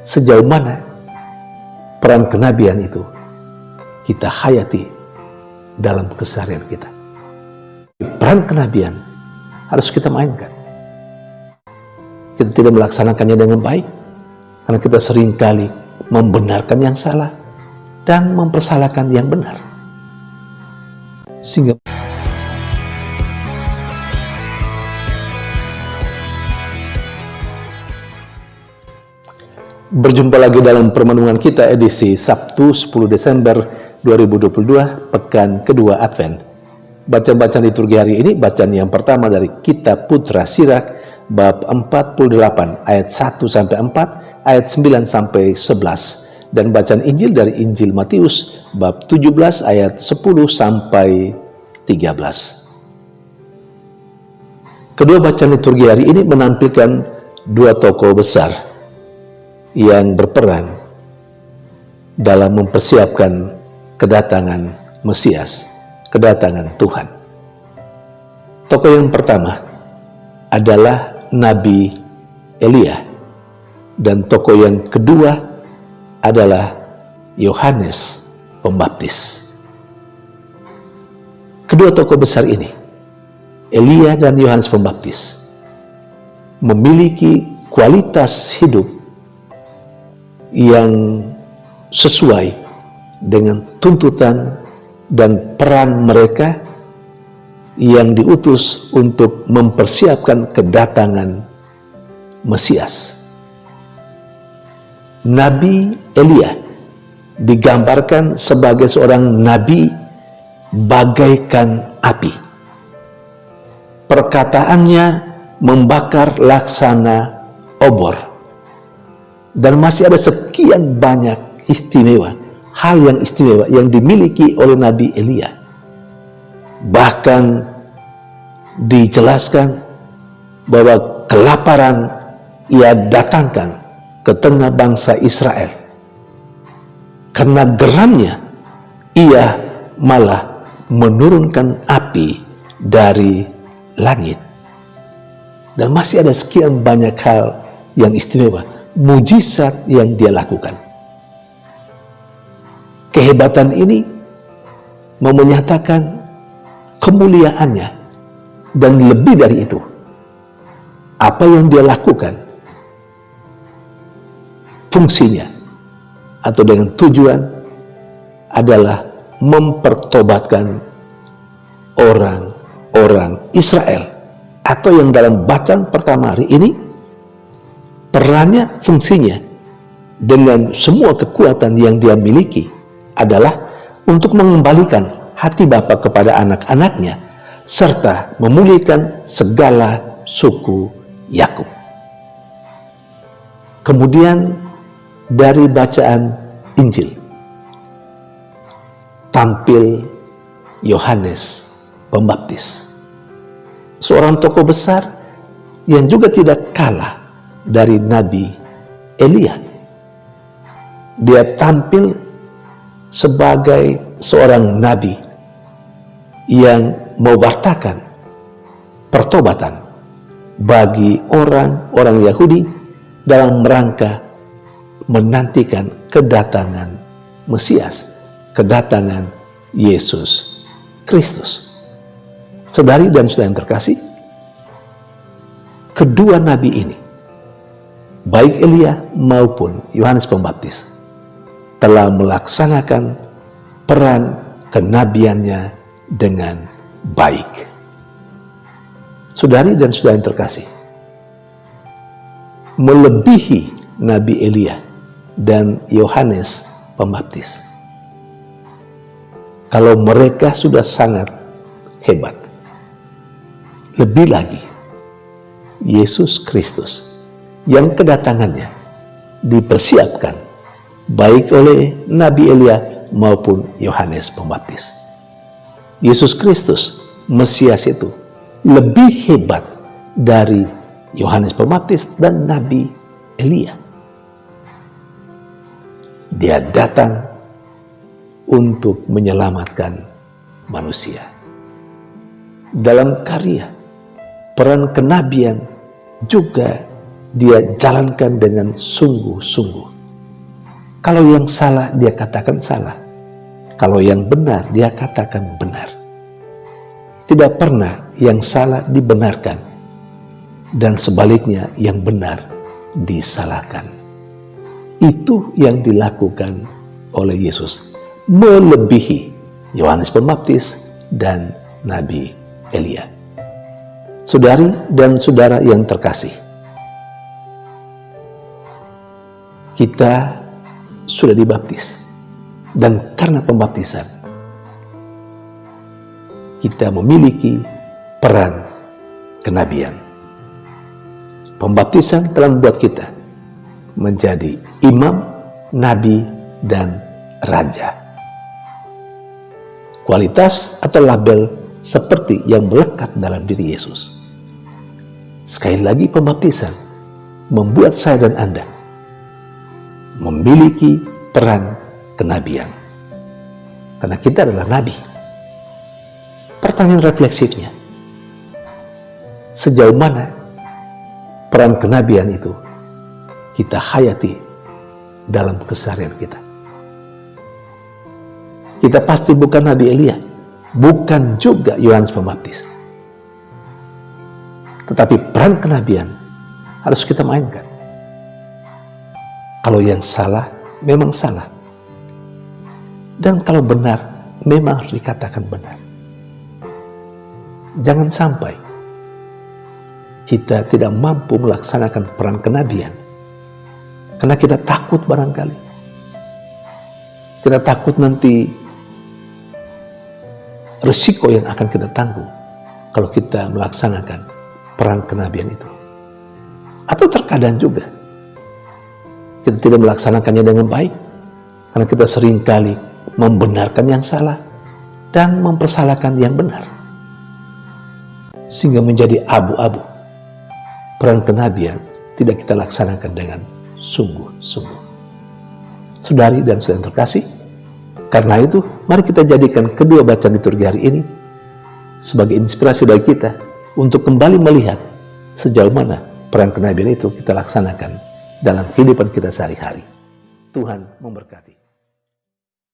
sejauh mana peran kenabian itu kita hayati dalam keseharian kita. Peran kenabian harus kita mainkan. Kita tidak melaksanakannya dengan baik karena kita seringkali membenarkan yang salah dan mempersalahkan yang benar, sehingga berjumpa lagi dalam permenungan kita edisi Sabtu 10 Desember 2022, pekan kedua Advent. Bacaan-bacaan liturgi hari ini, bacaan yang pertama dari Kitab Putra Sirak, bab 48 ayat 1 sampai 4, ayat 9 sampai 11. Dan bacaan Injil dari Injil Matius bab 17 ayat 10 sampai 13. Kedua bacaan liturgi hari ini menampilkan dua tokoh besar yang berperan dalam mempersiapkan kedatangan Mesias, kedatangan Tuhan. Tokoh yang pertama adalah Nabi Elia, dan tokoh yang kedua adalah Yohanes Pembaptis. Kedua tokoh besar ini, Elia dan Yohanes Pembaptis, memiliki kualitas hidup yang sesuai dengan tuntutan dan peran mereka yang diutus untuk mempersiapkan kedatangan Mesias. Nabi Elia digambarkan sebagai seorang nabi bagaikan api. Perkataannya membakar laksana obor. Dan masih ada sekian banyak istimewa, hal yang istimewa yang dimiliki oleh Nabi Elia. Bahkan dijelaskan bahwa kelaparan ia datangkan ke tengah bangsa Israel. Karena geramnya, ia malah menurunkan api dari langit. Dan masih ada sekian banyak hal yang istimewa, mujizat yang dia lakukan. Kehebatan ini mau menyatakan kemuliaannya, dan lebih dari itu, apa yang dia lakukan, fungsinya atau dengan tujuan adalah mempertobatkan orang-orang Israel, atau yang dalam bacaan pertama hari ini, perannya, fungsinya dengan semua kekuatan yang dia miliki adalah untuk mengembalikan hati Bapa kepada anak-anaknya, serta memulihkan segala suku Yakub. Kemudian dari bacaan Injil tampil Yohanes Pembaptis, seorang tokoh besar yang juga tidak kalah dari Nabi Elia. Dia tampil sebagai seorang nabi yang mewartakan pertobatan bagi orang-orang Yahudi dalam rangka menantikan kedatangan Mesias, kedatangan Yesus Kristus. Saudari dan saudara yang terkasih, kedua nabi ini, baik Elia maupun Yohanes Pembaptis, telah melaksanakan peran kenabiannya dengan baik. Saudari dan saudara yang terkasih, melebihi Nabi Elia dan Yohanes Pembaptis, kalau mereka sudah sangat hebat, lebih lagi Yesus Kristus yang kedatangannya dipersiapkan baik oleh Nabi Elia maupun Yohanes Pembaptis. Yesus Kristus, Mesias itu, lebih hebat dari Yohanes Pembaptis dan Nabi Elia. Dia datang untuk menyelamatkan manusia. Dalam karya, peran kenabian juga dia jalankan dengan sungguh-sungguh. Kalau yang salah, dia katakan salah. Kalau yang benar, dia katakan benar. Tidak pernah yang salah dibenarkan, dan sebaliknya yang benar disalahkan. Itu yang dilakukan oleh Yesus, melebihi Yohanes Pembaptis dan Nabi Elia. Saudari dan saudara yang terkasih, kita sudah dibaptis, dan karena pembaptisan kita memiliki peran kenabian. Pembaptisan telah membuat kita menjadi imam, nabi, dan raja. Kualitas atau label seperti yang melekat dalam diri Yesus. Sekali lagi, pembaptisan membuat saya dan Anda memiliki peran kenabian, karena kita adalah nabi. Pertanyaan refleksifnya, sejauh mana peran kenabian itu kita hayati dalam keseharian kita? Kita pasti bukan Nabi Elia, bukan juga Yohanes Pembaptis, tetapi peran kenabian harus kita mainkan. Kalau yang salah, memang salah. Dan kalau benar, memang harus dikatakan benar. Jangan sampai kita tidak mampu melaksanakan peran kenabian karena kita takut barangkali. Kita takut nanti risiko yang akan kita tanggung kalau kita melaksanakan peran kenabian itu. Atau terkadang juga kita tidak melaksanakannya dengan baik karena kita seringkali membenarkan yang salah dan mempersalahkan yang benar, sehingga menjadi abu-abu. Peran kenabian tidak kita laksanakan dengan sungguh-sungguh. Saudari dan saudara terkasih, karena itu mari kita jadikan kedua bacaan liturgi hari ini sebagai inspirasi bagi kita untuk kembali melihat sejauh mana peran kenabian itu kita laksanakan dalam kehidupan kita sehari-hari. Tuhan memberkati.